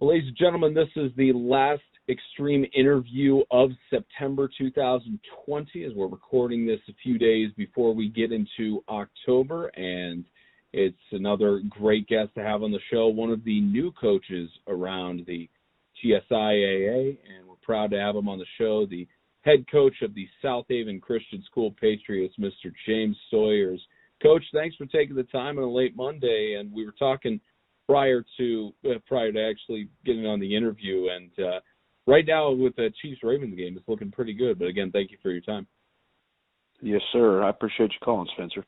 Well, ladies and gentlemen, this is the last Extreme interview of September 2020 as we're recording this a few days before we get into October, and it's another great guest to have on the show, one of the new coaches around the TSIAA, and we're proud to have him on the show, the head coach of the South Haven Christian School Patriots, Mr. James Sawyers. Coach, thanks for taking the time on a late Monday, and we were talking prior to actually getting on the interview, and right now with the Chiefs-Ravens game, it's looking pretty good. But again, thank you for your time. Yes, sir. I appreciate you calling, Spencer.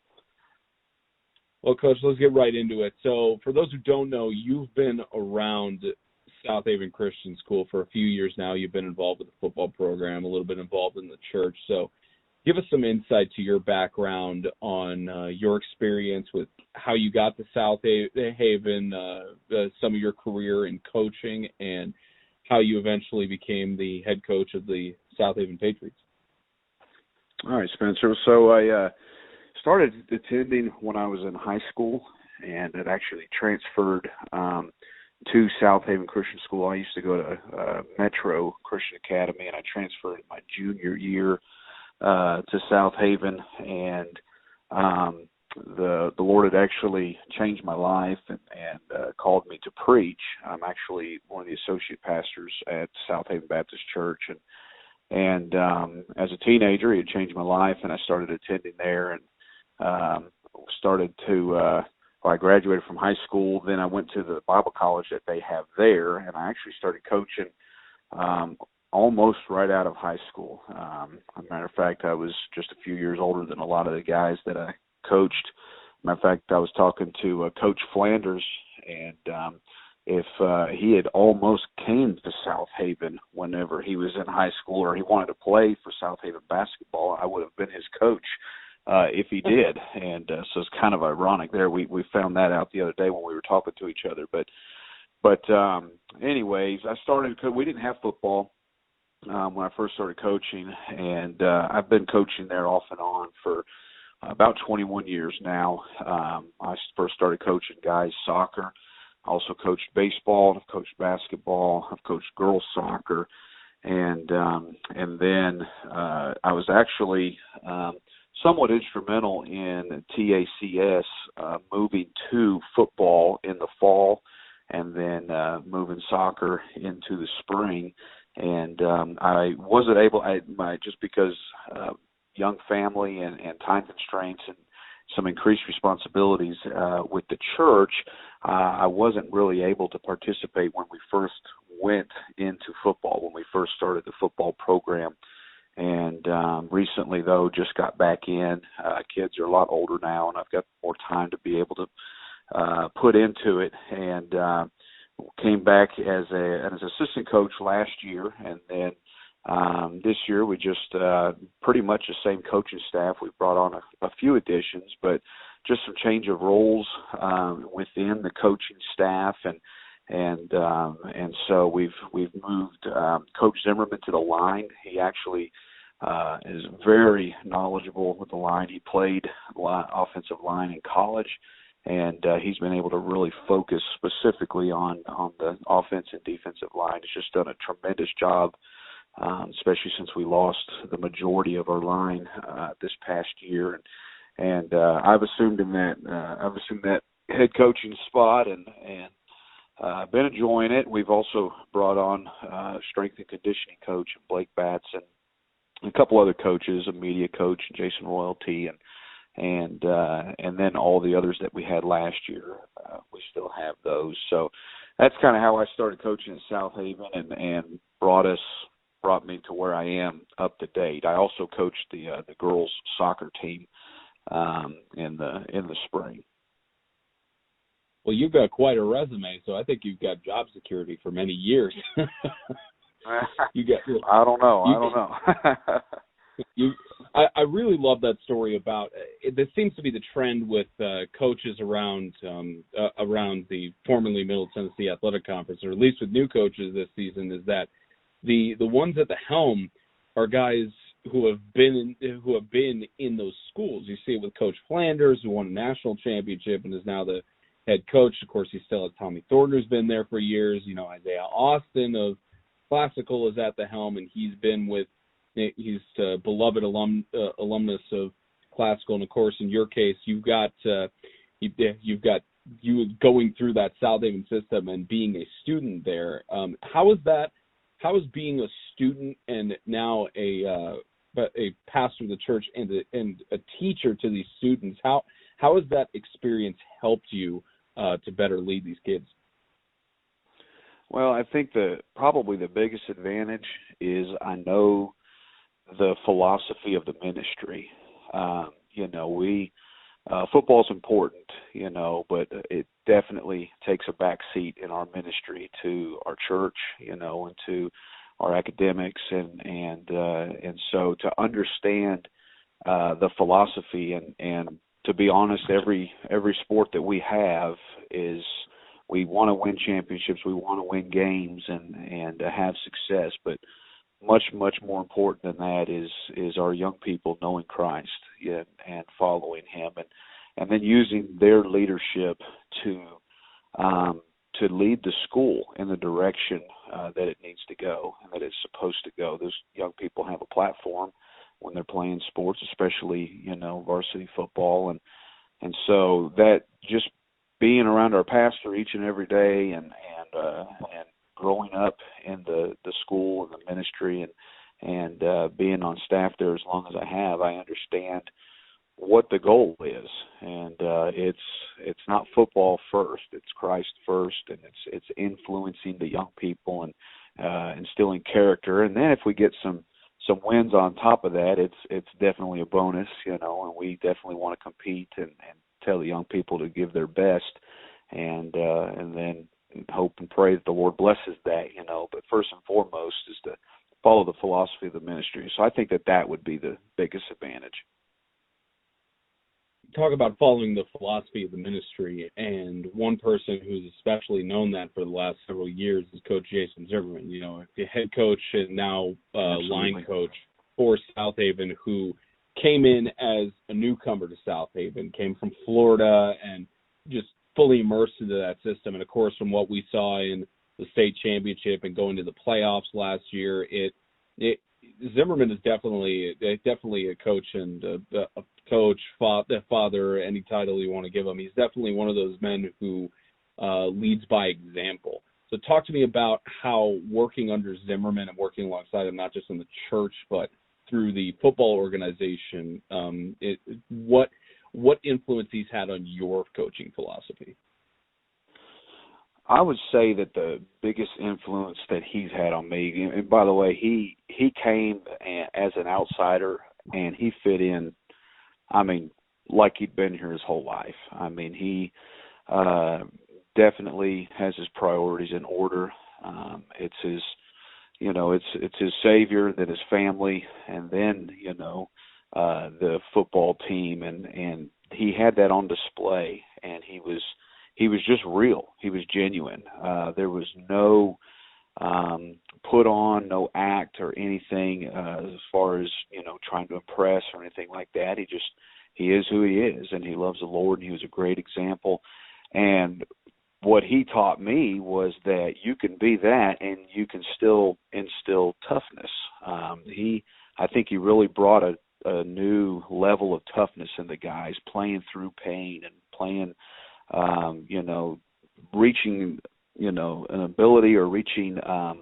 Well, Coach, let's get right into it. So for those who don't know, you've been around South Haven Christian School for a few years now. You've been involved with the football program, a little bit involved in the church. So give us some insight to your background on your experience with how you got to South Haven, some of your career in coaching, and how you eventually became the head coach of the South Haven Patriots. All right, Spencer. So I started attending when I was in high school, and had actually transferred to South Haven Christian School. I used to go to Metro Christian Academy, and I transferred my junior year to South Haven, and the Lord had actually changed my life and called me to preach. I'm actually one of the associate pastors at South Haven Baptist Church, and as a teenager, he had changed my life, and I started attending there, and I graduated from high school. Then I went to the Bible college that they have there, and I actually started coaching almost right out of high school. As a matter of fact, I was just a few years older than a lot of the guys that I coached. Matter of fact, I was talking to Coach Flanders, and if he had almost came to South Haven whenever he was in high school, or he wanted to play for South Haven basketball, I would have been his coach if he did. And so it's kind of ironic there. We found that out the other day when we were talking to each other. But anyways, I started because we didn't have football when I first started coaching, and I've been coaching there off and on for about 21 years now. I first started coaching guys soccer. I also coached baseball. I've coached basketball. I've coached girls soccer, and then I was actually somewhat instrumental in TACS moving to football in the fall, and then moving soccer into the spring. And I wasn't able, just because young family and time constraints and some increased responsibilities with the church, I wasn't really able to participate when we first went into football, when we first started the football program. And recently, though, just got back in. Kids are a lot older now, and I've got more time to be able to put into it. And came back as an assistant coach last year, and then this year we just pretty much the same coaching staff. We brought on a few additions, but just some change of roles within the coaching staff, and so we've moved Coach Zimmerman to the line. He actually is very knowledgeable with the line. He played offensive line in college, and he's been able to really focus specifically on the offense and defensive line. He's just done a tremendous job, especially since we lost the majority of our line this past year. And I've assumed that head coaching spot, and I've been enjoying it. We've also brought on strength and conditioning coach Blake Batts, and a couple other coaches, a media coach, Jason Royalty, and then all the others that we had last year. We still have those. So that's kind of how I started coaching at South Haven, and brought me to where I am up to date. I also coached the girls soccer team in the spring. Well, you've got quite a resume, so I think you've got job security for many years. I don't know. I really love that story about this. Seems to be the trend with coaches around the formerly Middle Tennessee Athletic Conference, or at least with new coaches this season, is that the ones at the helm are guys who have been in those schools. You see it with Coach Flanders, who won a national championship and is now the head coach. Of course, he still has Tommy Thornton, who's been there for years. You know, Isaiah Austin of Classical is at the helm, and he's a beloved alumnus of Classical. And of course, in your case, you've got you going through that Southaven system and being a student there. How is being a student and now a pastor of the church and a teacher to these students? How has that experience helped you to better lead these kids? Well, I think probably the biggest advantage is I know the philosophy of the ministry. Football's important, but it definitely takes a back seat in our ministry to our church, and to our academics, and so to understand the philosophy and to be honest, every sport that we have is we want to win championships, we want to win games and have success, but much more important than that is our young people knowing Christ and following Him, and then using their leadership to lead the school in the direction that it needs to go and that it's supposed to go. Those young people have a platform when they're playing sports, especially varsity football, and so that just being around our pastor each and every day and growing up in the school and the ministry and being on staff there as long as I have, I understand what the goal is, and it's not football first, it's Christ first, and it's influencing the young people and instilling character, and then if we get some wins on top of that, it's definitely a bonus, and we definitely want to compete and tell the young people to give their best, and then hope and pray that the Lord blesses that, but first and foremost is to follow the philosophy of the ministry. So I think that would be the biggest advantage. Talk about following the philosophy of the ministry, and one person who's especially known that for the last several years is Coach Jason Zimmerman, the head coach and now line coach for Southaven, who came in as a newcomer to Southaven, came from Florida and just fully immersed into that system. And of course, from what we saw in the state championship and going to the playoffs last year, Zimmerman is definitely a coach and a coach, father, any title you want to give him. He's definitely one of those men who leads by example. So talk to me about how working under Zimmerman and working alongside him, not just in the church, but through the football organization, what influence he's had on your coaching philosophy? I would say that the biggest influence that he's had on me, and by the way, he came as an outsider and he fit in, like he'd been here his whole life. He definitely has his priorities in order. It's his, it's his Savior, then his family, and then, the football team, and he had that on display, and he was just real. He was genuine. There was no put on, no act or anything as far as, trying to impress or anything like that. He is who he is, and he loves the Lord, and he was a great example. And what he taught me was that you can be that and you can still instill toughness. I think he really brought a new level of toughness in the guys, playing through pain and playing reaching, an ability or reaching a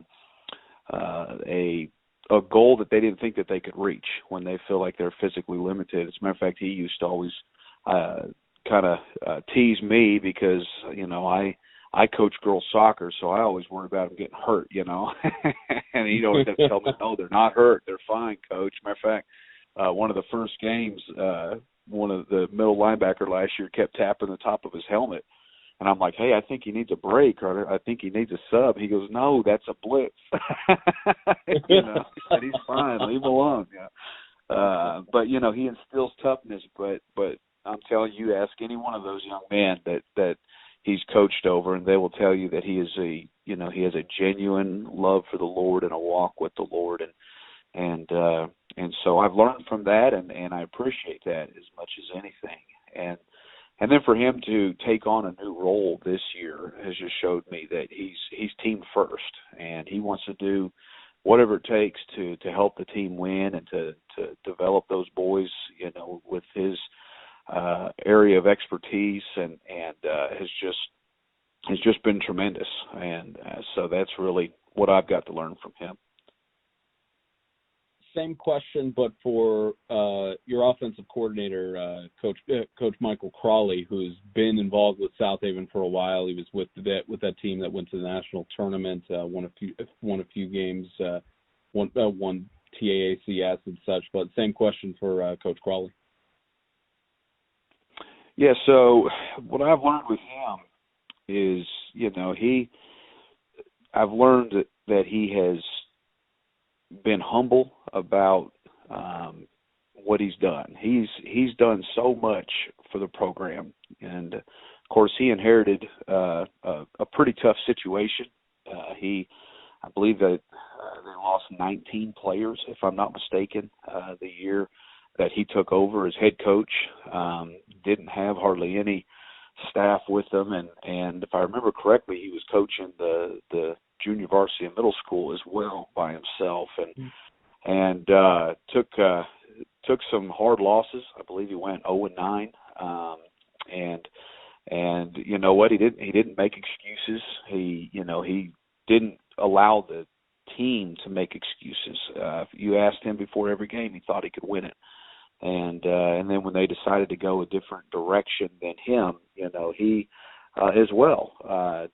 goal that they didn't think that they could reach when they feel like they're physically limited. As a matter of fact, he used to always kind of tease me because, I coach girls soccer, so I always worry about them getting hurt, and he'd always have to tell me, no, they're not hurt. They're fine, coach. Matter of fact, one of the first games, one of the middle linebacker last year kept tapping the top of his helmet. And I'm like, hey, I think he needs a break, or I think he needs a sub. He goes, no, that's a blitz. And he's fine. Leave him alone. Yeah. But, he instills toughness. But I'm telling you, ask any one of those young men that he's coached over, and they will tell you that he has a genuine love for the Lord and a walk with the Lord. And so I've learned from that, and I appreciate that as much as anything. and then for him to take on a new role this year has just showed me that he's team first, and he wants to do whatever it takes to help the team win and to develop those boys, with his area of expertise, and has just been tremendous. And so that's really what I've got to learn from him. Same question, but for your offensive coordinator, Coach Michael Crawley, who's been involved with South Haven for a while. He was with that team that went to the national tournament, won a few games, won TAACS and such. But same question for Coach Crawley. Yeah. So what I've learned with him is, I've learned that he has been humble about what he's done. He's done so much for the program, and of course he inherited a pretty tough situation. I believe that they lost 19 players, if I'm not mistaken, the year that he took over as head coach. Didn't have hardly any staff with them, and if I remember correctly, he was coaching the junior varsity and middle school as well by himself, and took some hard losses. I believe he went 0-9, and you know what, he didn't make excuses. He didn't allow the team to make excuses. If you asked him before every game, he thought he could win it. And then when they decided to go a different direction than him, he as well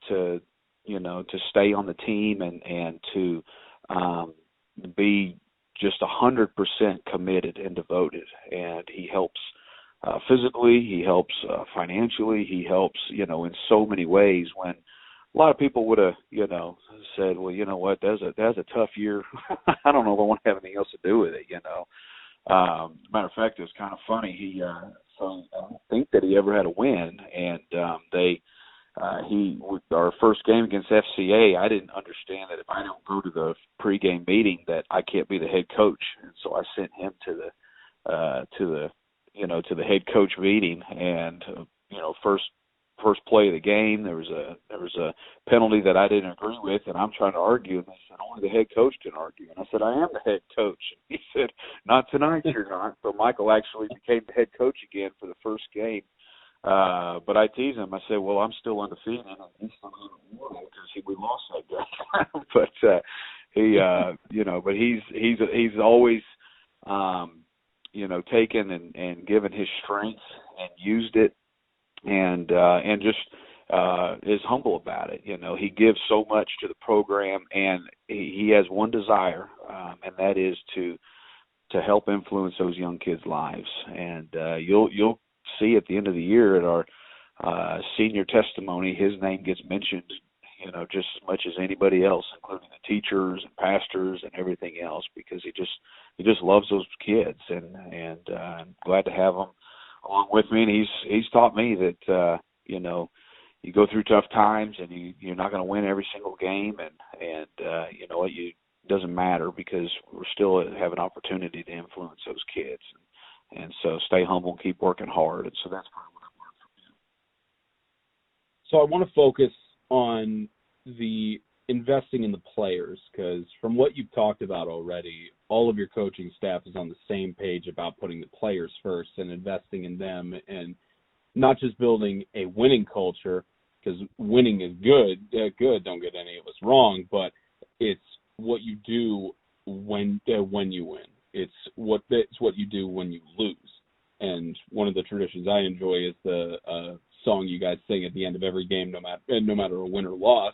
to stay on the team and to be just 100% committed and devoted. And he helps physically, he helps financially, he helps in so many ways. When a lot of people would have said, well, you know what, that's a tough year. I don't know if I want to have anything else to do with it. Matter of fact, it's kind of funny. So I don't think that he ever had a win, and our first game against FCA, I didn't understand that if I don't go to the pregame meeting that I can't be the head coach, and so I sent him to the head coach meeting, and first play of the game, there was a penalty that I didn't agree with, and I'm trying to argue, and they said only the head coach can argue, and I said I am the head coach, and he said not tonight, you're not. So Michael actually became the head coach again for the first game, but I teased him. I said, well, I'm still undefeated, and he's still undefeated because we lost that game. But he's always taken and given his strength and used it. And just is humble about it. He gives so much to the program, and he has one desire, and that is to help influence those young kids' lives. And you'll see at the end of the year at our senior testimony, his name gets mentioned, just as much as anybody else, including the teachers and pastors and everything else, because he just loves those kids, and I'm glad to have him along with me. And he's taught me that you go through tough times, and you're not going to win every single game, and it doesn't matter, because we're still have an opportunity to influence those kids, and so stay humble and keep working hard. And so that's part of what I've learned from him. So I want to focus on the investing in the players, because from what you've talked about already, all of your coaching staff is on the same page about putting the players first and investing in them, and not just building a winning culture, because winning is good, don't get any of us wrong, but it's what you do when you win. It's what you do when you lose. And one of the traditions I enjoy is the song you guys sing at the end of every game, no matter a win or loss.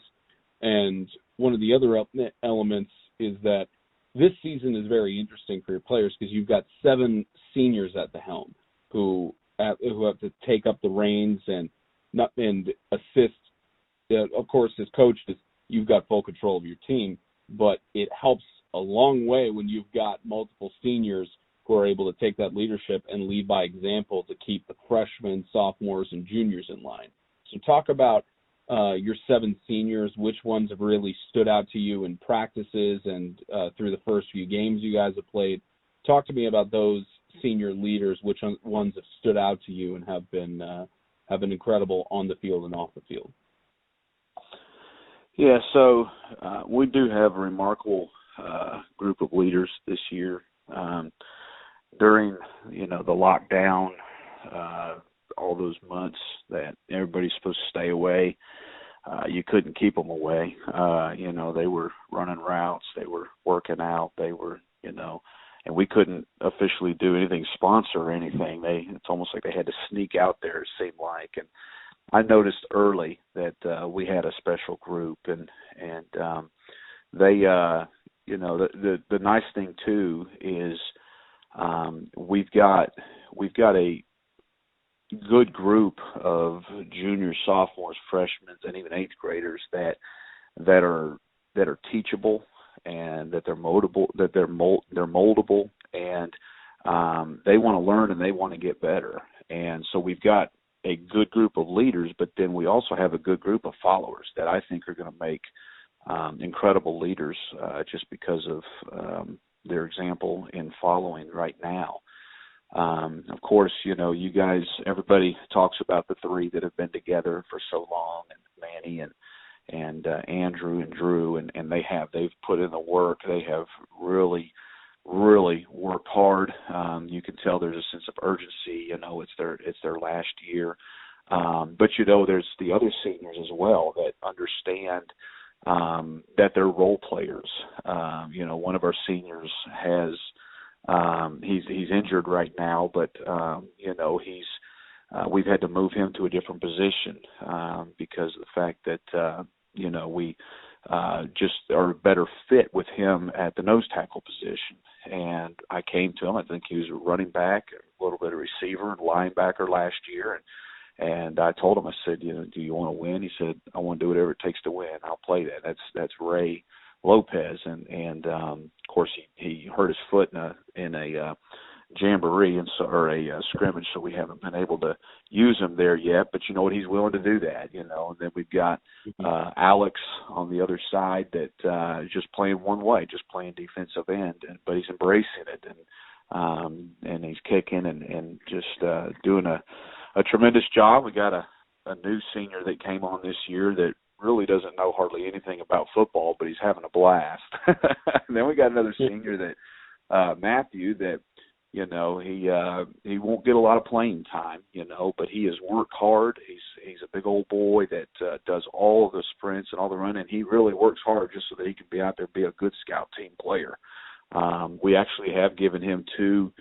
And one of the other elements is that this season is very interesting for your players, because you've got 7 seniors at the helm who have to take up the reins and assist. Of course, as coaches, you've got full control of your team, but it helps a long way when you've got multiple seniors who are able to take that leadership and lead by example to keep the freshmen, sophomores, and juniors in line. So talk about your 7 seniors, which ones have really stood out to you in practices and through the first few games you guys have played. Talk to me about those senior leaders, which ones have stood out to you and have been have been incredible on the field and off the field. Yeah, so we do have a remarkable group of leaders this year. During, the lockdown, all those months that everybody's supposed to stay away, you couldn't keep them away. They were running routes, they were working out, they were, and we couldn't officially do anything, sponsor or anything. It's almost like they had to sneak out there, it seemed like. And I noticed early that we had a special group, and they, the nice thing too is we've got a good group of juniors, sophomores, freshmen, and even eighth graders that are teachable, and that they're moldable, and they want to learn and they want to get better. And so we've got a good group of leaders, but then we also have a good group of followers that I think are going to make incredible leaders just because of their example in following right now. Of course, you guys, everybody talks about the three that have been together for so long, and Manny and Andrew and Drew, and they've put in the work. They have really worked hard. You can tell there's a sense of urgency. It's their last year. But there's the other seniors as well that understand that they're role players. One of our seniors has he's injured right now, but we've had to move him to a different position because of the fact that we just are a better fit with him at the nose tackle position. And I came to him. I think he was a running back, a little bit of receiver and linebacker last year. And I told him, I said, do you want to win? He said, I want to do whatever it takes to win. I'll play that. That's Ray Lopez. And of course, he hurt his foot in a jamboree or a scrimmage, so we haven't been able to use him there yet. But you know what? He's willing to do that. And then we've got Alex on the other side that is just playing one way, just playing defensive end, but he's embracing it, and he's kicking and just doing a tremendous job. We got a new senior that came on this year that really doesn't know hardly anything about football, but he's having a blast. And then we got another senior that Matthew that he won't get a lot of playing time, but he has worked hard. He's a big old boy that does all of the sprints and all the running. He really works hard just so that he can be out there and be a good scout team player. We actually have given him 2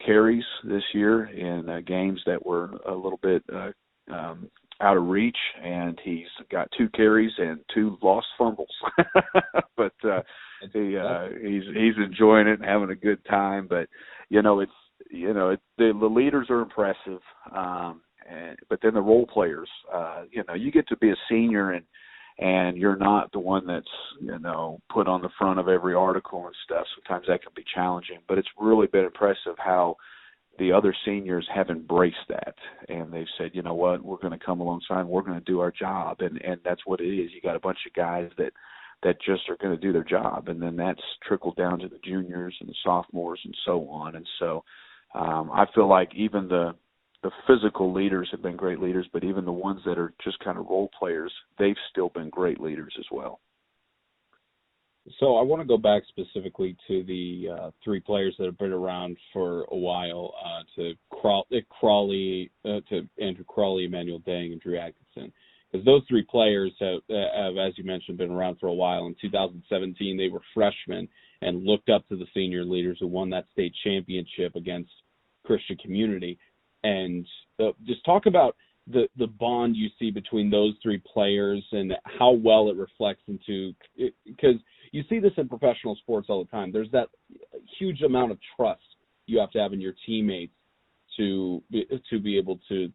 carries this year in games that were a little bit out of reach, and he's got 2 carries and 2 lost fumbles. But he's enjoying it and having a good time. But the leaders are impressive, but then the role players. You get to be a senior and you're not the one that's put on the front of every article and stuff. Sometimes that can be challenging, but it's really been impressive how the other seniors have embraced that, and they've said, you know what, we're going to come alongside and we're going to do our job, and that's what it is. You got a bunch of guys that just are going to do their job, and then that's trickled down to the juniors and the sophomores and so on. And so I feel like even the physical leaders have been great leaders, but even the ones that are just kind of role players, they've still been great leaders as well. So I want to go back specifically to the 3 players that have been around for a while, to Andrew Crawley, Emmanuel Dang, and Drew Atkinson. Because those 3 players have, as you mentioned, been around for a while. In 2017, they were freshmen and looked up to the senior leaders who won that state championship against Christian Community. And just talk about the bond you see between those 3 players and how well it reflects into, because you see this in professional sports all the time. There's that huge amount of trust you have to have in your teammates to be able to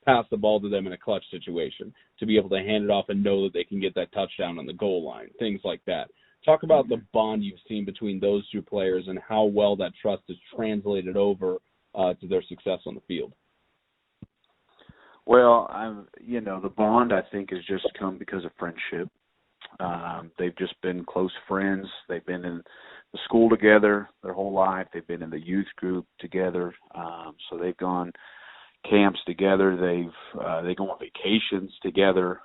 pass the ball to them in a clutch situation, to be able to hand it off and know that they can get that touchdown on the goal line, things like that. Talk about the bond you've seen between those 2 players and how well that trust is translated over to their success on the field. Well, the bond, I think, has just come because of friendship. They've just been close friends. They've been in the school together their whole life. They've been in the youth group together. So they've gone, camps together. They go on vacations together,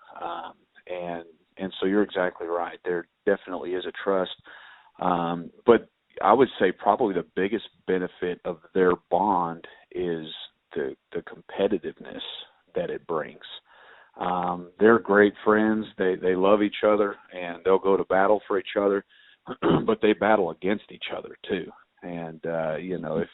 and so you're exactly right. There definitely is a trust, but I would say probably the biggest benefit of their bond is the competitiveness that it brings. They're great friends. They love each other, and they'll go to battle for each other, but they battle against each other too. And if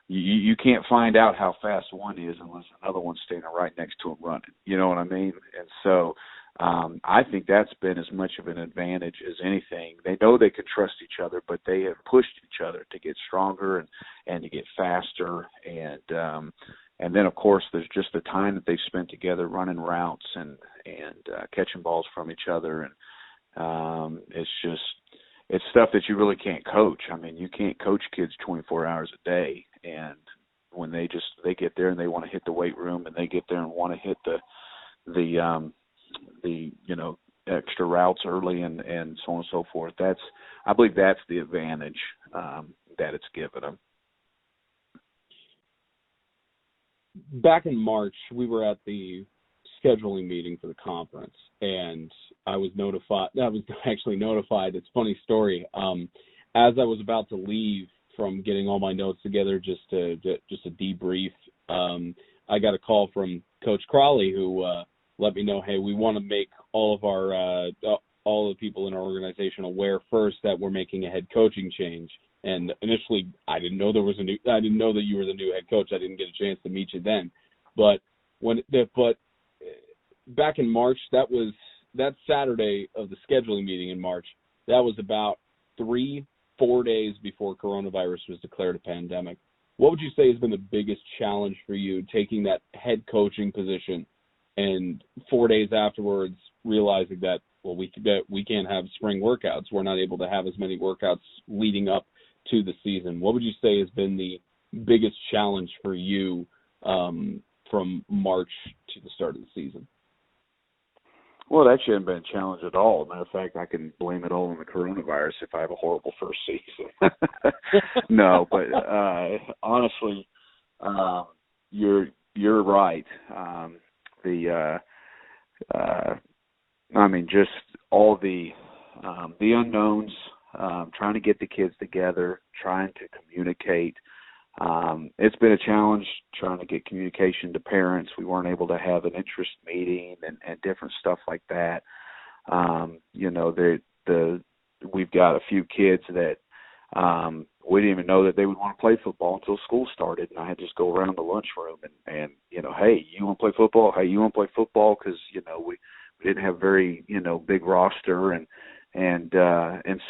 you can't find out how fast one is unless another one's standing right next to him running. You know what I mean? And so I think that's been as much of an advantage as anything. They know they can trust each other, but they have pushed each other to get stronger and to get faster. And then, of course, there's just the time that they've spent together running routes and catching balls from each other. And it's stuff that you really can't coach. I mean, you can't coach kids 24 hours a day. And when they get there and they want to hit the weight room and they get there and want to hit the extra routes early and so on and so forth, I believe that's the advantage that it's given them. Back in March, we were at the scheduling meeting for the conference, and I was actually notified. It's a funny story. As I was about to leave from getting all my notes together just to debrief, I got a call from Coach Crawley who let me know, hey, we want to make all of our all the people in our organization aware first that we're making a head coaching change. And initially, I didn't know that you were the new head coach. I didn't get a chance to meet you then. But back in March, that Saturday of the scheduling meeting in March, that was about 3-4 days before coronavirus was declared a pandemic. What would you say has been the biggest challenge for you taking that head coaching position and 4 days afterwards realizing that, well, we can't have spring workouts. We're not able to have as many workouts leading up to the season. What would you say has been the biggest challenge for you from March to the start of the season? Well, that shouldn't have been a challenge at all. As a matter of fact, I can blame it all on the coronavirus if I have a horrible first season. No, but honestly, you're right. Just all the unknowns, trying to get the kids together, trying to communicate. It's been a challenge trying to get communication to parents. We weren't able to have an interest meeting and different stuff like that. We've got a few kids that we didn't even know that they would want to play football until school started, and I had to just go around the lunchroom and hey, you want to play football? Hey, you want to play football? Because we didn't have very big roster and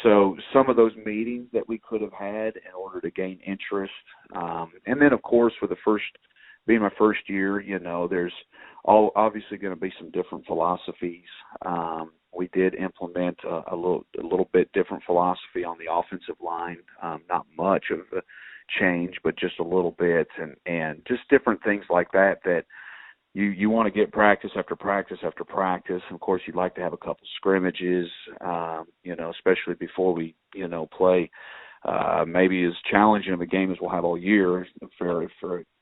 so some of those meetings that we could have had in order to gain interest, and then of course for being my first year, there's obviously going to be some different philosophies. We did implement a little bit different philosophy on the offensive line, not much of a change, but just a little bit, and just different things like that you want to get practice after practice after practice. Of course, you'd like to have a couple scrimmages, especially before we, play maybe as challenging of a game as we'll have all year for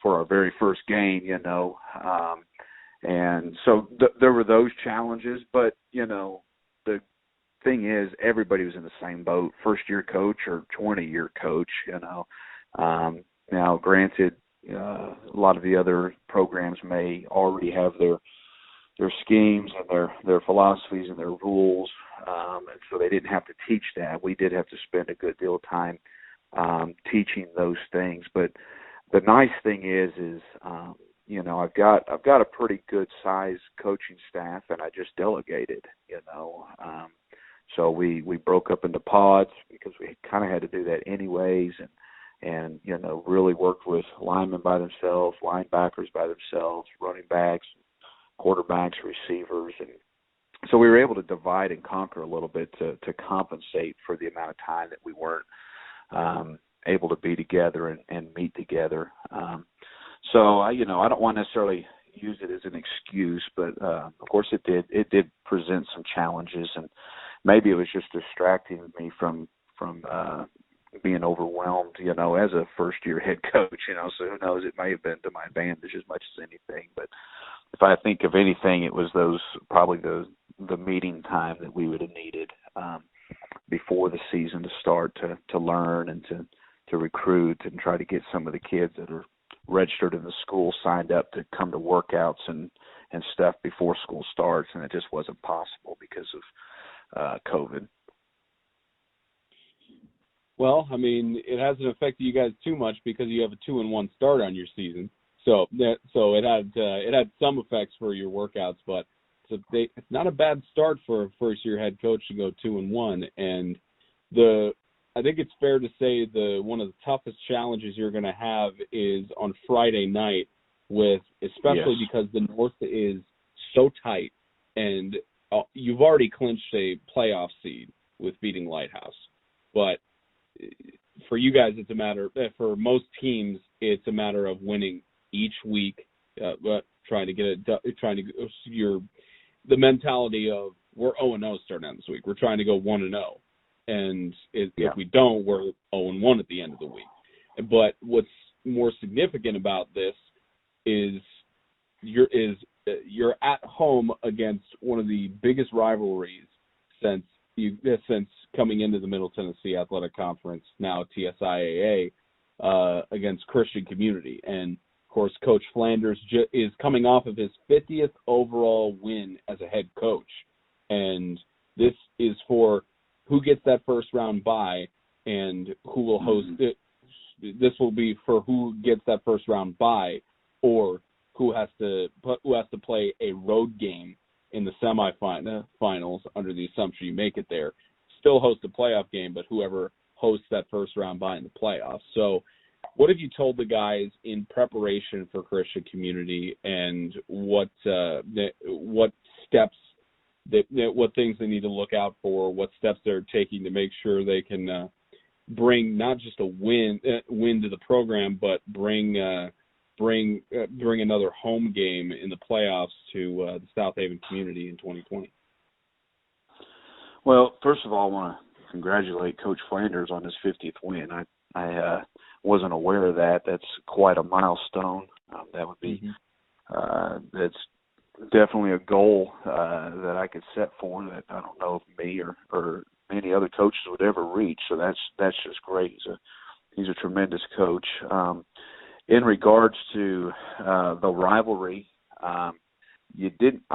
our very first game, And so there were those challenges, but, the thing is everybody was in the same boat, first-year coach or 20-year coach, Now, granted, a lot of the other programs may already have their schemes and their philosophies and their rules, and so they didn't have to teach that. We did have to spend a good deal of time teaching those things. But the nice thing is I've got a pretty good size coaching staff, and I just delegated. So we broke up into pods because we kind of had to do that anyways, and really worked with linemen by themselves, linebackers by themselves, running backs, quarterbacks, receivers. And so we were able to divide and conquer a little bit to compensate for the amount of time that we weren't able to be together and meet together. So I don't want to necessarily use it as an excuse, but of course it did present some challenges, and maybe it was just distracting me from being overwhelmed, as a first-year head coach, so who knows, it may have been to my advantage as much as anything. But if I think of anything, it was probably the meeting time that we would have needed before the season to start to learn and to recruit and try to get some of the kids that are registered in the school signed up to come to workouts and stuff before school starts, and it just wasn't possible because of COVID. Well, I mean, it hasn't affected you guys too much because you have a 2-1 start on your season. So it had some effects for your workouts, but it's not a bad start for a first-year head coach to go 2-1. And I think it's fair to say one of the toughest challenges you're going to have is on Friday night, especially because the North is so tight, and you've already clinched a playoff seed with beating Lighthouse. But for you guys, for most teams, it's a matter of winning each week, but the mentality of we're 0-0 starting out this week. We're trying to go 1-0. And if we don't, we're 0-1 at the end of the week. But what's more significant about this is you're at home against one of the biggest rivalries since coming into the Middle Tennessee Athletic Conference, now TSIAA, against Christian Community. And, of course, Coach Flanders is coming off of his 50th overall win as a head coach. And this is for who gets that first-round bye and who will host it. This will be for who gets that first-round bye or who has to play a road game in the semifinals under the assumption you make it there. Still host a playoff game, but whoever hosts that first-round bye in the playoffs. So what have you told the guys in preparation for Christian Community, and what steps what things they need to look out for, what steps they're taking to make sure they can bring not just a win to the program, but bring another home game in the playoffs to the South Haven community in 2020? Well, first of all, I want to congratulate Coach Flanders on his 50th win. I wasn't aware of that. That's quite a milestone. That would be that's definitely a goal that I could set for that I don't know if me or many other coaches would ever reach. So that's just great. He's a tremendous coach. In regards to the rivalry, I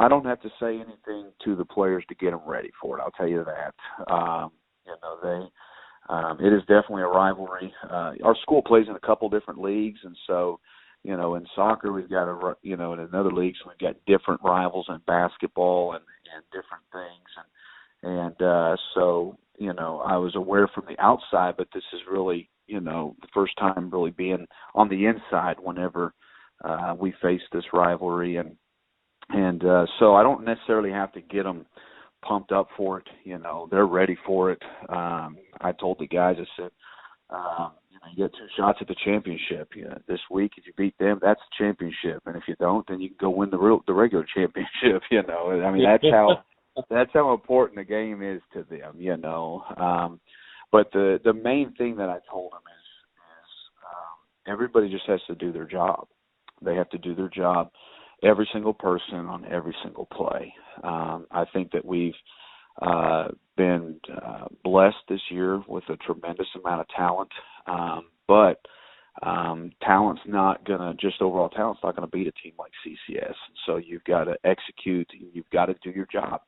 don't have to say anything to the players to get them ready for it. I'll tell you that. It is definitely a rivalry. Our school plays in a couple different leagues, and so, in soccer we've got in another leagues we've got different rivals in basketball and different things, and so I was aware from the outside, but this is really the first time really being on the inside whenever we face this rivalry, and so I don't necessarily have to get them pumped up for it. They're ready for it. I told the guys, I said, you get 2 shots at the championship. This week, if you beat them, that's the championship, and if you don't, then you can go win the regular championship. I mean, that's how important the game is to them. But the main thing that I told them is everybody just has to do their job. They have to do their job, every single person on every single play. I think that we've been blessed this year with a tremendous amount of talent, but talent's not going to, just overall talent's not going to beat a team like CCS. So you've got to execute, you've got to do your job.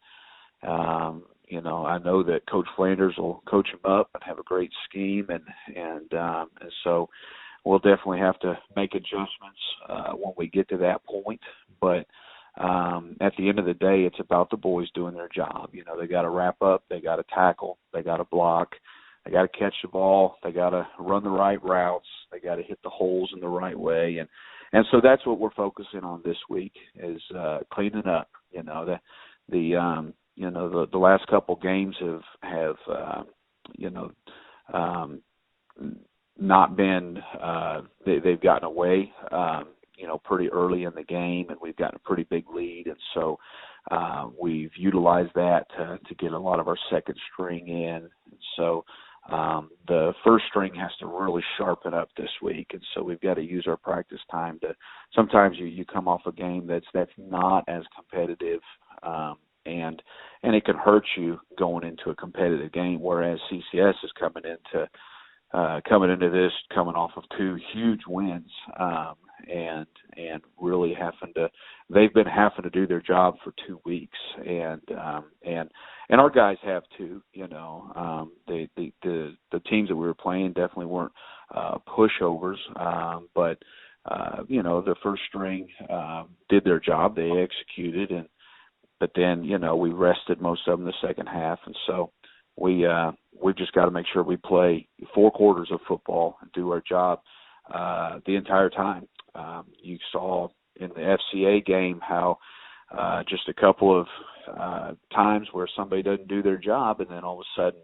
I know that Coach Flanders will coach them up and have a great scheme, and so we'll definitely have to make adjustments when we get to that point. But at the end of the day, it's about the boys doing their job. They got to wrap up, they got to tackle, they got to block, they got to catch the ball, they got to run the right routes, they got to hit the holes in the right way, and so that's what we're focusing on this week is cleaning up. The last couple games have not been they've gotten away pretty early in the game, and we've gotten a pretty big lead, and so we've utilized that to get a lot of our second string in. And so the first string has to really sharpen up this week, and so we've got to use our practice time to. Sometimes you come off a game that's not as competitive, and it can hurt you going into a competitive game. Whereas CCS is coming into this coming off of 2 huge wins, and really they've been having to do their job for 2 weeks, and our guys have too. The teams that we were playing definitely weren't pushovers, but the first string did their job. They executed, but then we rested most of them the second half, and so we've just got to make sure we play 4 quarters of football and do our job the entire time. You saw in the FCA game how just a couple of times where somebody doesn't do their job, and then all of a sudden,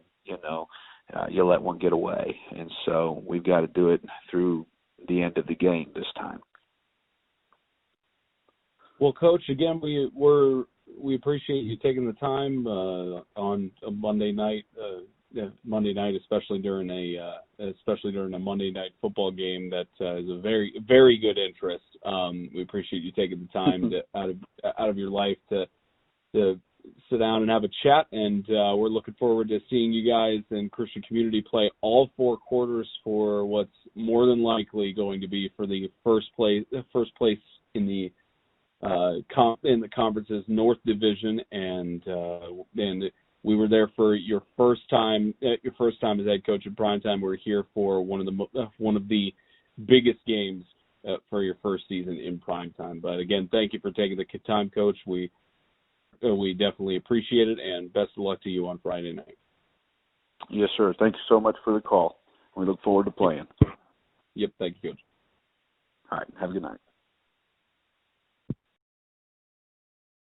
you let one get away. And so we've got to do it through the end of the game this time. Well, Coach, again, we appreciate you taking the time on a Monday night, especially during a Monday night football game that is a very, very good interest. We appreciate you taking the time out of your life to sit down and have a chat, and we're looking forward to seeing you guys in Christian Community play all 4 quarters for what's more than likely going to be for the first place in the conference's North Division, and we were there for your first time as head coach in primetime. We're here for one of the biggest games for your first season in primetime. But again, thank you for taking the time, Coach. We definitely appreciate it, and best of luck to you on Friday night. Yes, sir. Thank you so much for the call. We look forward to playing. Yep. Thank you, Coach. All right. Have a good night.